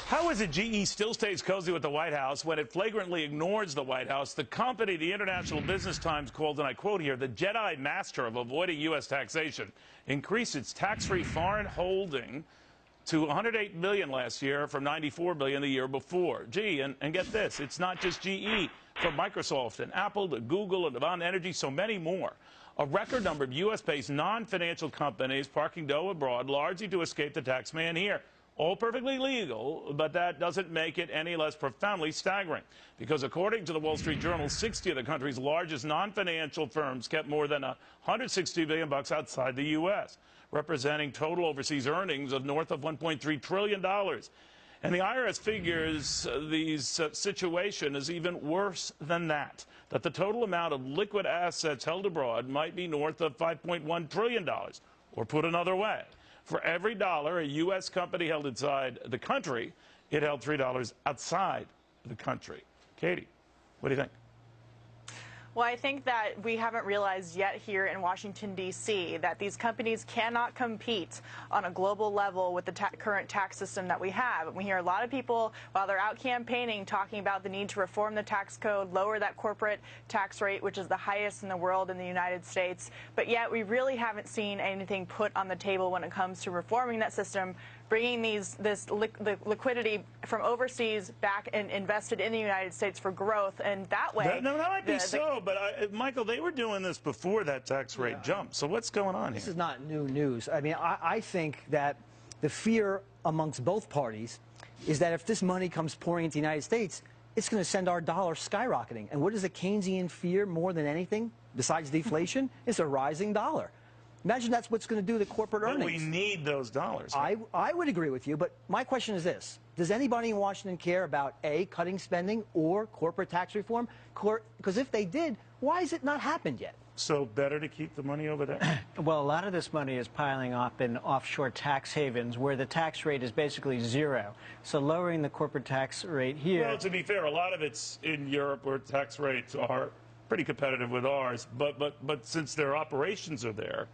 How is it GE still stays cozy with the White House when it flagrantly ignores the White House? The company the International Business Times called, and I quote here, the Jedi master of avoiding U.S. taxation, increased its tax-free foreign holding to $108 billion last year from $94 billion the year before. Gee, and get this, it's not just GE. From Microsoft and Apple to Google and Avant Energy, so many more. A record number of U.S.-based non-financial companies parking dough abroad, largely to escape the tax man here. All perfectly legal, but that doesn't make it any less profoundly staggering. Because according to the Wall Street Journal, 60 of the country's largest non-financial firms kept more than $160 billion outside the U.S., representing total overseas earnings of north of $1.3 trillion. And the IRS figures the situation is even worse than that the total amount of liquid assets held abroad might be north of $5.1 trillion. Or put another way, for every dollar a U.S. company held inside the country, it held $3 outside the country. Katie, what do you think? Well, I think that we haven't realized yet here in Washington, D.C., that these companies cannot compete on a global level with the current tax system that we have. We hear a lot of people, while they're out campaigning, talking about the need to reform the tax code, lower that corporate tax rate, which is the highest in the world in the United States. But yet we really haven't seen anything put on the table when it comes to reforming that system, bringing the liquidity from overseas back and invested in the United States for growth, and that way... That might be so, but Michael, they were doing this before that tax rate jumped. So what's going on here? This is not new news. I mean, I think that the fear amongst both parties is that if this money comes pouring into the United States, it's going to send our dollar skyrocketing. And what is the Keynesian fear more than anything, besides deflation? It's a rising dollar. Imagine that's what's going to do to corporate earnings. But we need those dollars. Right? I would agree with you, but my question is this. Does anybody in Washington care about, A, cutting spending or corporate tax reform? Because if they did, why has it not happened yet? So better to keep the money over there? Well, a lot of this money is piling up in offshore tax havens where the tax rate is basically zero. So lowering the corporate tax rate here... Well, to be fair, a lot of it's in Europe where tax rates are pretty competitive with ours. But since their operations are there,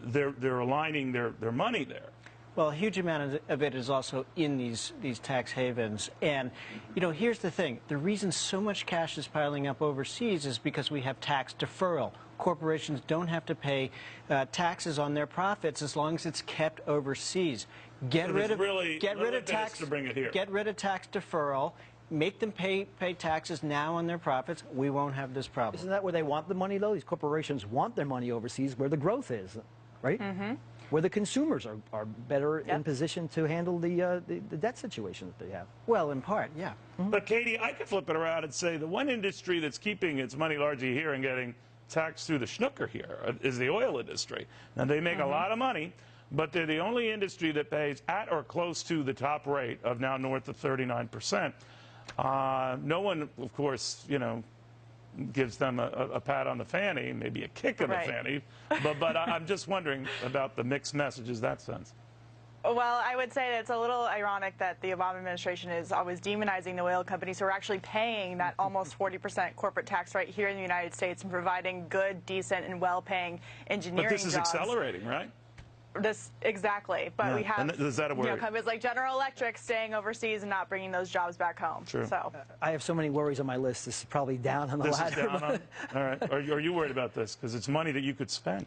they're aligning their money there. Well, a huge amount of it is also in these tax havens. And, you know, here's the thing. The reason so much cash is piling up overseas is because we have tax deferral. Corporations don't have to pay taxes on their profits as long as it's kept overseas. Get rid of tax deferral. Make them pay taxes now on their profits. We won't have this problem. Isn't that where they want the money, though? These corporations want their money overseas where the growth is, right? Mm-hmm. Where the consumers are better in position to handle the debt situation that they have. Well, in part, yeah. Mm-hmm. But, Katie, I could flip it around and say the one industry that's keeping its money largely here and getting taxed through the schnooker here is the oil industry. Now, they make a lot of money, but they're the only industry that pays at or close to the top rate of now north of 39%. No one, of course, you know, gives them a pat on the fanny, maybe a kick in the fanny. But I'm just wondering about the mixed messages that sends. Well, I would say that it's a little ironic that the Obama administration is always demonizing the oil companies who are actually paying that almost 40% corporate tax rate here in the United States and providing good, decent, and well-paying engineering jobs. But this is accelerating, right? Exactly, but we have companies like General Electric staying overseas and not bringing those jobs back home. True. So I have so many worries on my list. This is probably down on the ladder. This is down on, all right. Are you worried about this? Because it's money that you could spend.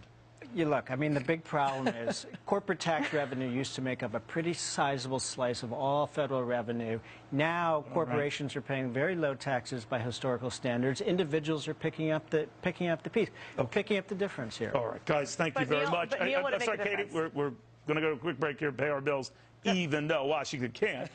You look, I mean, the big problem is corporate tax revenue used to make up a pretty sizable slice of all federal revenue. Now corporations are paying very low taxes by historical standards. Individuals are picking up the piece, picking up the difference here. All right, guys, thank you very much. But Neil, sorry, Katie, we're going to go to a quick break here and pay our bills, even though Washington can't.